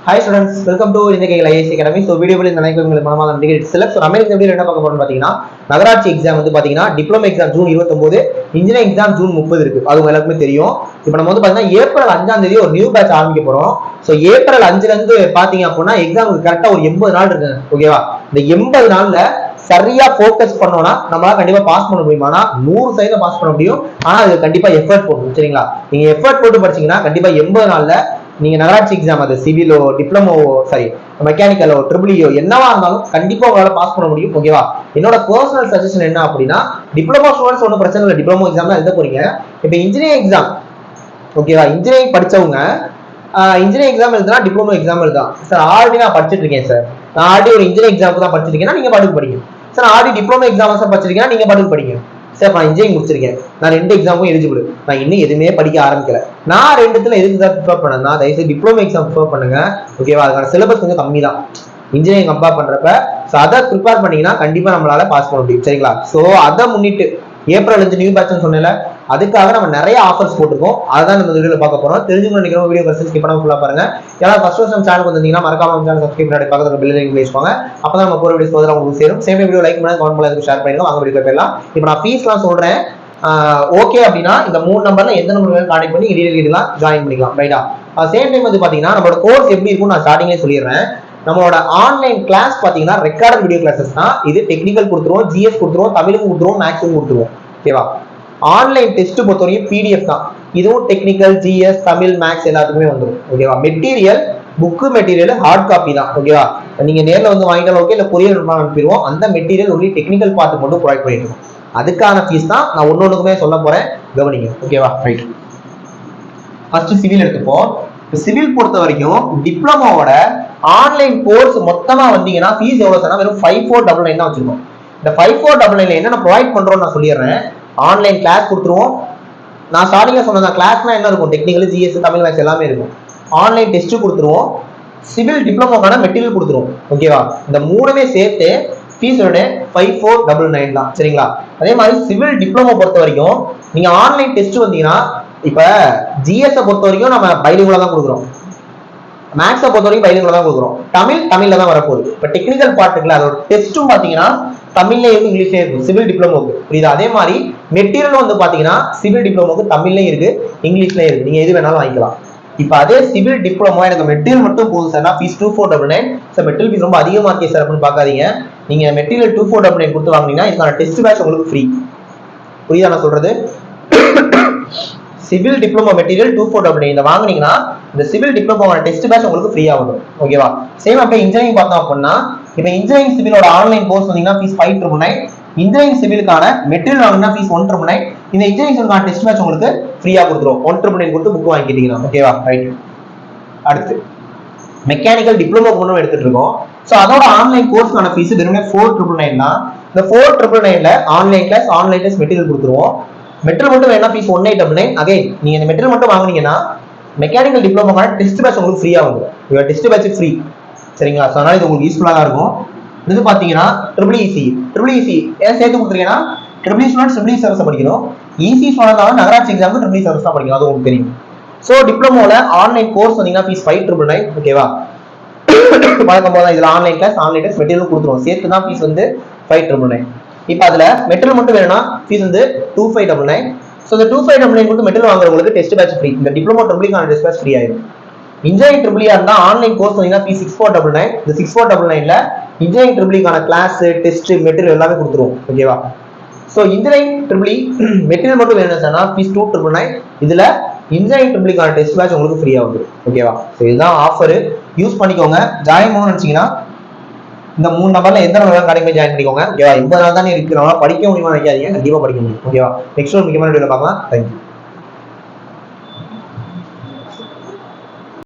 Hi students, welcome to Indian IAS Academy. So video ல இந்த like உங்களுக்கு மனமார்ந்த நன்றிகள். செலக்ட் அமெரிக்கன் எப்படி என்ன பார்க்க போறோம்னு பாத்தீங்கன்னா நகராட்சி எக்ஸாம் வந்து பாத்தீங்கன்னா diploma exam June 29, engineering exam June 30 இருக்கு. அது எல்லாருக்குமே தெரியும். இப்போ நம்ம வந்து பாத்தீங்கன்னா ஏப்ரல் 5ஆம் தேதி ஒரு நியூ பேட்ச் ஆரம்பிக்க போறோம். சோ ஏப்ரல் 5ல இருந்து பாத்தீங்க அப்படினா எக்ஸாமுக்கு கரெக்ட்டா ஒரு 80 நாள் இருக்கு. ஓகேவா? இந்த 80 நாள்ல சரியா ஃபோக்கஸ் பண்ணோம்னா நம்மளால கண்டிப்பா பாஸ் பண்ண முடியும். ஆனா 100% பாஸ் பண்ண முடியும். ஆனா அது கண்டிப்பா எஃபர்ட் போடணும். சரிங்களா? நீங்க எஃபர்ட் போட்டு படிச்சீங்கன்னா கண்டிப்பா 80 நாள்ல நீங்க நகராட்சி எக்ஸாம் அது சிவிலோ டிப்ளமோவோ சாரி மெக்கானிக்கலோ ட்ரிபிளியோ என்னவா இருந்தாலும் கண்டிப்பா உங்களால பாஸ் பண்ண முடியும். ஓகேவா? என்னோட பர்சனல் சஜஷன் என்ன அப்படின்னா டிப்ளமோ ஸ்டூடெண்ட்ஸ் ஒன்றும் பிரச்சனை இல்லை, டிப்ளமோ எக்ஸாம் தான் எழுத போறீங்க. இப்போ இன்ஜினியரிங் எக்ஸாம் ஓகேவா, இன்ஜினியரிங் படிச்சவங்க இன்ஜினியரிங் எக்ஸாம் எழுதுனா டிப்ளமோ எக்ஸாம் எழுதலாம். சார் ஆல்ரெடி நான் படிச்சுட்டு இருக்கேன் சார், நான் ஆல்ரெடி ஒரு இன்ஜினியரிங் எக்ஸாமுக்கு தான் படிச்சிருக்கேன்னா நீங்க பாட்டுக்கு படிங்க. Sir already diploma exam sir படிச்சிருக்கேன்னா நீங்க பாட்டுக்கு படிங்க. சார் நான் இன்ஜினியரிங் முடிச்சிருக்கேன், நான் 2 எக்ஸாமும் எலிஜிபிள், நான் இன்னும் எதுவுமே படிக்க ஆரம்பிக்கல, நான் 2த்துல எதுக்கு தான் ப்ரிப்பேர் பண்ணேன்னா தயவுசெய்து டிப்ளமோ எக்ஸாம் ப்ரிப்பேர் பண்ணுங்க. ஓகேவா? அதுக்கான சிலபஸ் கொஞ்சம் கம்மி தான் இன்ஜினியரிங் கம்பேர் பண்றப்ப. ஸோ அதை ப்ரிப்பேர் பண்ணீங்கன்னா கண்டிப்பா நம்மளால பாஸ் பண்ண முடியும். சரிங்களா? ஸோ அதை முன்னிட்டு ஏப்ரல் 5 நியூ பேட்ச் சொன்னேன்ல, அதுக்காக நம்ம நிறைய ஆஃபர்ஸ் போட்டுருக்கோம். அதான் நம்ம வீடியோல பார்க்க போறோம். தெரிஞ்சுக்கணும் நினைக்கிறோம் வீடியோ ஃபர்ஸ்ட் ஸ்கிப் பண்ணாம ஃபுல்லா பாருங்க. யாராவது ஃபர்ஸ்ட் டைம் சேனலுக்கு வந்தீங்கன்னா மறக்காம நம்ம சேனல் சப்ஸ்கிரைப் பண்ணி பக்கத்துல பெல் ஐகான் கிளிக் பண்ணுங்க. அப்பதான் நம்ம போற வீடியோஸ் வந்து உங்களுக்கு சேரும். சேம் வீடியோ லைக் பண்ணுங்க, கமெண்ட் பண்ணுங்க, ஷேர் பண்ணுங்க. வாங்க வீடியோ போயிடலாம். இப்போ நான் ஃபீஸ்லாம் சொல்றேன். ஓகே அப்படின்னா இந்த 3 நம்பர்ல எந்த நம்பர் கான்டாக்ட் பண்ணி டீடைல் ஜாயின் பண்ணிக்கலாம். ரைட்டா? சேம் டைம் வந்து பாத்தீங்கன்னா நம்மளோட கோர்ஸ் எப்படி இருக்கும் நான் ஸ்டார்டிங்லேயே சொல்லிடுறேன். நம்மளோட ஆன்லைன் கிளாஸ் பாத்தீங்கன்னா ரெக்கார்டட் வீடியோ கிளாஸஸ் தான். இது டெக்னிக்கல் கொடுத்துருவோம், ஜிஎஸ் கொடுத்துருவோம், தமிழும் கொடுத்துருவோம், மேக்ஸும் கொடுத்துருவோம். ஓகேவா? ஆன்லைன் டெஸ்ட் பொறுத்தவரைக்கும் பிடிஎஃப் தான். இதுவும் டெக்னிக்கல், ஜிஎஸ், தமிழ், மேக்ஸ் எல்லாத்துக்குமே வந்துடும். ஓகேவா? Material book material hard copy தான். ஓகேவா? நீங்க நேரில் வந்து வாங்கிட்டாலும் ஓகே, இல்லை கொரியர் அனுப்பிடுவோம். அந்த மெட்டீரியல் ஒன்லி டெக்னிக்கல் பார்த்து மட்டும் ப்ரொவைட் பண்ணிட்டு இருக்கோம். அதுக்கான ஃபீஸ் தான் நான் ஒன்னொன்றுக்குமே சொல்ல போறேன், கவனிங்க. ஓகேவா? ரைட். ஃபர்ஸ்ட் சிவில் எடுத்துப்போம். சிவில் பொறுத்த வரைக்கும் டிப்ளமோவோட ஆன்லைன் கோர்ஸ் மொத்தமா வந்தீங்கன்னா ஃபீஸ் எவ்வளவு சொன்னா வெறும் 5499 தான் வச்சிருக்கோம். இந்த 5499 என்னென்ன ப்ரொவைட் பண்றோம் நான் சொல்லிடுறேன். ஆன்லைன் கிளாஸ் கொடுத்துருவோம். நான் ஸ்டார்டிங்கா சொன்ன கிளாஸ்னா என்ன இருக்கும், டெக்னிக்கல், ஜிஎஸ், தமிழ், மேக்ஸ் எல்லாமே இருக்கும். ஆன்லைன் டெஸ்ட் கொடுத்துருவோம். சிவில் டிப்ளமோக்கான மெட்டீரியல் கொடுத்துருவோம். ஓகேவா? இந்த 3மே சேர்த்து ஃபீஸ் 5499 தான். சரிங்களா? அதே மாதிரி சிவில் டிப்ளமோ பொறுத்த வரைக்கும் நீங்க ஆன்லைன் டெஸ்ட் வந்தீங்கன்னா இப்ப ஜிஎஸ் பொறுத்த வரைக்கும் நம்ம பைலிங்குலா தான் கொடுக்குறோம், மேக்ஸை பொறுத்த வரைக்கும் பைலிங்குலா தான் கொடுக்குறோம், தமிழ்ல தான் வரப்போகுது. இப்ப டெக்னிக்கல் பார்ட்டுக்குள்ள அதோட டெஸ்ட்டும் பாத்தீங்கன்னா தமிழ்ல இருக்கு, இங்கிலீஷ்லயே இருக்கும் சிவில் டிப்ளமோக்கு. புரியுதா? அதே மாதிரி மெட்டீரியல் வந்து பாத்தீங்கன்னா சிவில் டிப்ளமோக்கு தமிழ்லயும் இருக்கு, இங்கிலீஷ்லயும் இருக்கு. நீங்க எது வேணாலும் வாங்கிக்கலாம். இப்ப அதே சிவில் டிப்ளமோ எனக்கு மெட்டீரியல் மட்டும் போதும் sir, fees 2499. Sir material fees ரொம்ப அதிகமா இருக்கே சார் அப்படின்னு பாக்காதீங்க. நீங்க மெட்டீரியல் 2499 கொடுத்து வாங்கினீங்கன்னா இதுக்கான டெஸ்ட் பேட்ச் உங்களுக்கு ஃப்ரீ. புரியுதா நான் சொல்றது? சிவில் டிப்ளமோ மெட்டீரியல் 2499 இந்த வாங்குனீங்கன்னா இந்த சிவில் டிப்ளமோட டெஸ்ட் பேட்ச் உங்களுக்கு ஃப்ரீயா வரும். ஓகேவா? சேம் அப்படியே இன்ஜினியரிங் பார்த்தோம் அப்படின்னா இப்போ இன்ஜினியரிங் சிவிலோட ஆன்லைன் கோர்ஸ் வந்தீங்கன்னா ஃபீஸ் 5999. இன்ஜினியரிங் சிவிலுக்கான மெட்டீரியல் வாங்கினா ஃபீஸ் 199. இந்த இன்ஜினியரிங் சிவிலுக்கான டெஸ்ட் பேட்ச் உங்களுக்கு ஃப்ரீயா கொடுத்துரும். 199 கொடுத்து புக் வாங்கிட்டீங்கன்னா. ஓகேவா? ரைட். அடுத்து மெக்கானிக்கல் டிப்ளமோக்கு மட்டும் எடுத்துட்டு இருக்கோம். ஸோ அதோட ஆன்லைன் கோர்ஸ்க்கான ஃபீஸ் வெறும் 4999 தான். இந்த 4999ல online class, online test, material கொடுத்துருவோம். மெட்டீரியல் மட்டும் வேணா ஃபீஸ் 1899. அகைன் நீங்க இந்த மெட்டீரியல் மட்டும் வாங்குனீங்கன்னா மெக்கானிக்கல் டிப்ளமோக்கான டெஸ்ட் பேட்ச் உங்களுக்கு ஃப்ரீயா வந்துடும். இவர் டெஸ்ட் பேட்ச் ஃப்ரீ. சரிங்களா? ஸோ அதனால இது உங்களுக்கு யூஸ்ஃபுல்லா தான் இருக்கும். இது பாத்தீங்கன்னா ட்ரிபிள் இசி ஏன் சேர்த்து கொடுத்துருக்கீங்கன்னா ட்ரிபிள் ஸ்டூடெண்ட்ஸ் ட்ரிபிள் சர்வீஸ் படிக்கணும், ஈஸி ஸ்டூடெண்ட் நகராட்சி எக்ஸாமுக்கு ட்ரிபிள் சர்வீஸ் தான் படிக்கணும். அது உங்களுக்கு தெரியும். ஸோ டிப்ளமோல ஆன்லைன் கோர்ஸ் வந்தீங்கன்னா ஃபீஸ் 5999. ஓகேவா? வழக்கம் போது இதுல online class, online test, material கொடுத்துருவோம். சேர்த்து தான் ஃபீஸ் வந்து 5999. இப்போ அதுல மெட்டீரியல் மட்டும் வேணும்னா ஃபீஸ் வந்து 2599. ஸோ இந்த 2599 கொடுத்து மெட்டீரியல் வாங்குறவங்களுக்கு டெஸ்ட் பேட்ச் ஃப்ரீ. இந்த டிப்ளமோ ட்ரிபிளுக்கான டெஸ்ட் பேட்ச் ஃப்ரீ ஆயிடும். இன்ஜினியரிங் ட்ரிபிளியா இருந்தா ஆன்லைன் கோர்ஸ் வந்தீங்கன்னா ஃபீஸ் 6499. இந்த 6499ல இன்ஜினியரிங் ட்ரிபிளிக்கான கிளாஸ், டெஸ்ட், மெட்டீரியல் எல்லாமே கொடுத்துருவோம். ஓகேவா? ஸோ இன்ஜினியரிங் ட்ரிபிளி மெட்டீரியல் மட்டும் வேணும் சார்னா ஃபீஸ் 2999. இதுல இன்ஜினியரிங் ட்ரிபிளிக்கான டெஸ்ட் பேட்ச் உங்களுக்கு ஃப்ரீயா வந்துடும். ஓகேவா? ஸோ இதுதான் ஆஃபர், யூஸ் பண்ணிக்கோங்க. ஜாயின் பண்ணணும்னு நினைச்சீங்கன்னா இந்த 3 நம்பர்ல எந்த நம்பர் கடைக்கு போய் ஜாயின் பண்ணிக்கோங்க. ஓகேவா? 80 நாள் தானே இருக்கு, படிக்க முடியுமா நினைக்காதீங்க, கண்டிப்பா படிக்க முடியும். ஓகேவா? நெக்ஸ்ட் ஒரு முக்கியமான வீடியோல பார்க்கலாம். தேங்க்யூ.